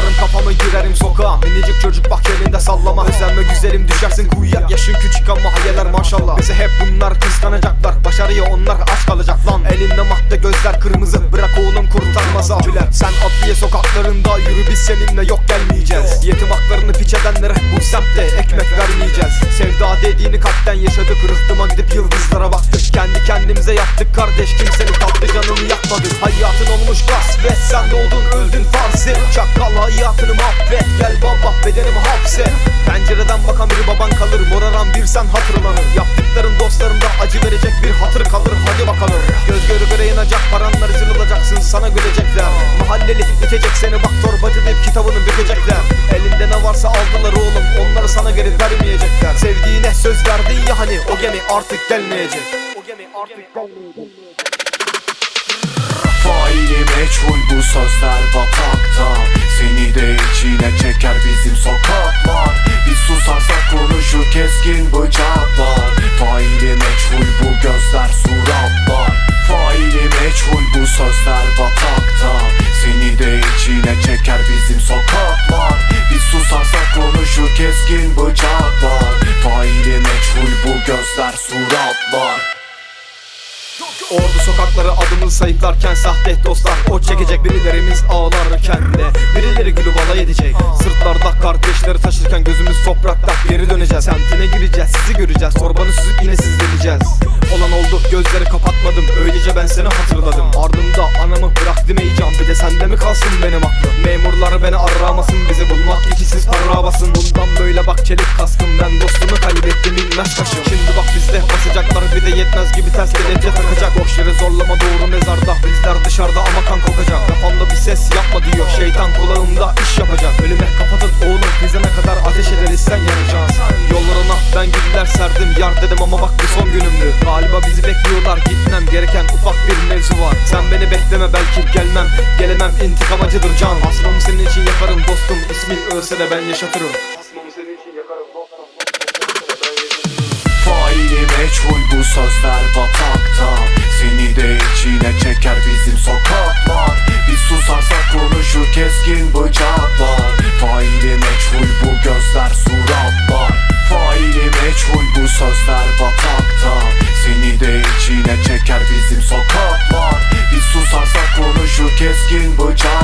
Kaldırırım kafamı girerim sokağa. Minicik çocuk bak elinde sallama. Özenme güzelim düşersin kuyuya. Yaşın küçük ama hayaller maşallah. Bizi hep bunlar kıskanacaklar. Başarıya onlar aç kalacak lan. Elinde madde gözler kırmızı. Bırak oğlum kurtarmaz abiler. Sen Adliye sokaklarında yürü, biz seninle yok gelmeyeceğiz. Yetim haklarını piç edenlere bu semtte ekmek vermeyeceğiz. Sevda dediğini kalpten yaşadık. Rıhtıma gidip yıldızlara baktık. Kendi kendimize yaptık kardeş, kimsenin tatlı canını yakmadık. Hayatın olmuş gasvet, sen doğdun öldün farz et. Çakal hayatını mahvet, gel baba bedenimi hapset. Pencereden bakan biri baban kalır, moraran bir sen hatırlanır. Yaptıkların dostlarında acı verecek bir hatır kalır, hadi bakalım. Göz göre göre yanacak, paranlar zırılacaksın, sana gülecekler. Mahalleli itecek seni, bak torbacı deyip kitabını bükecekler. Elinde ne varsa aldılar oğlum, onları sana geri vermeyecekler. Sevdiğine söz verdin ya hani, o gemi artık gelmeyecek. O gemi artık gelmeyecek. Faili meçhul bu sözler batakta. Seni de içine çeker bizim sokaklar. Biz susarsak konuşur keskin bıçaklar. Faili meçhul bu gözler suratlar. Faili meçhul bu sözler batakta. Seni de içine çeker bizim sokaklar. Biz susarsak konuşur keskin bıçaklar. Faili meçhul bu gözler suratlar. Ordu sokakları adımızı sayıklarken sahte dostlar o çekecek. Birilerimiz ağlarken de birileri gülüp alay edecek. Sırtlarda kardeşleri taşırken gözümüz toprakta, geri döneceğiz. Semtine gireceğiz, sizi göreceğiz. Torbanı süzüp yine sizleneceğiz. Olan oldu, gözleri kapatmadım, öylece ben seni hatırladım. Ardımda anamı bıraktım heyecan, bir de sende mi kalsın benim aklım. Memurlar beni aramasın, bizi bulmak ikisiz para basın. Bundan böyle bak çelik kaskım, ben dostumu kaybettim bilmez kaşım. Şimdi bak bizde basacaklar, bir de yetmez gibi ters kelepçe takacak. Boş yere zorlama doğru mezarda, bizler dışarıda ama kan kokacak. Kafamda bir ses yapma diyor şeytan, kulağımda iş yapacak. Ölüme kafatın oğlum, dizene kadar ateş ederiz sen yanacaksın. Yollarına ben güller serdim, yar dedim ama bak bir son günümdü. Galiba bizi bekliyorlar, gitmem gereken ufak bir mevzu var. Sen beni bekleme, belki gelmem, gelemem, intikam acıdır can. Asmamı senin için yakarım dostum, ismin ölse de ben yaşatırım. Asmamı senin için yakarım dostum. Faili meçhul bu sözler batakta. Seni de içine çeker bizim sokaklar. Biz susarsak konuşur keskin bıçaklar. Faili meçhul bu gözler suratlar. Faili meçhul bu sözler batakta. Seni de içine çeker bizim sokaklar. Biz susarsak konuşur keskin bıçaklar.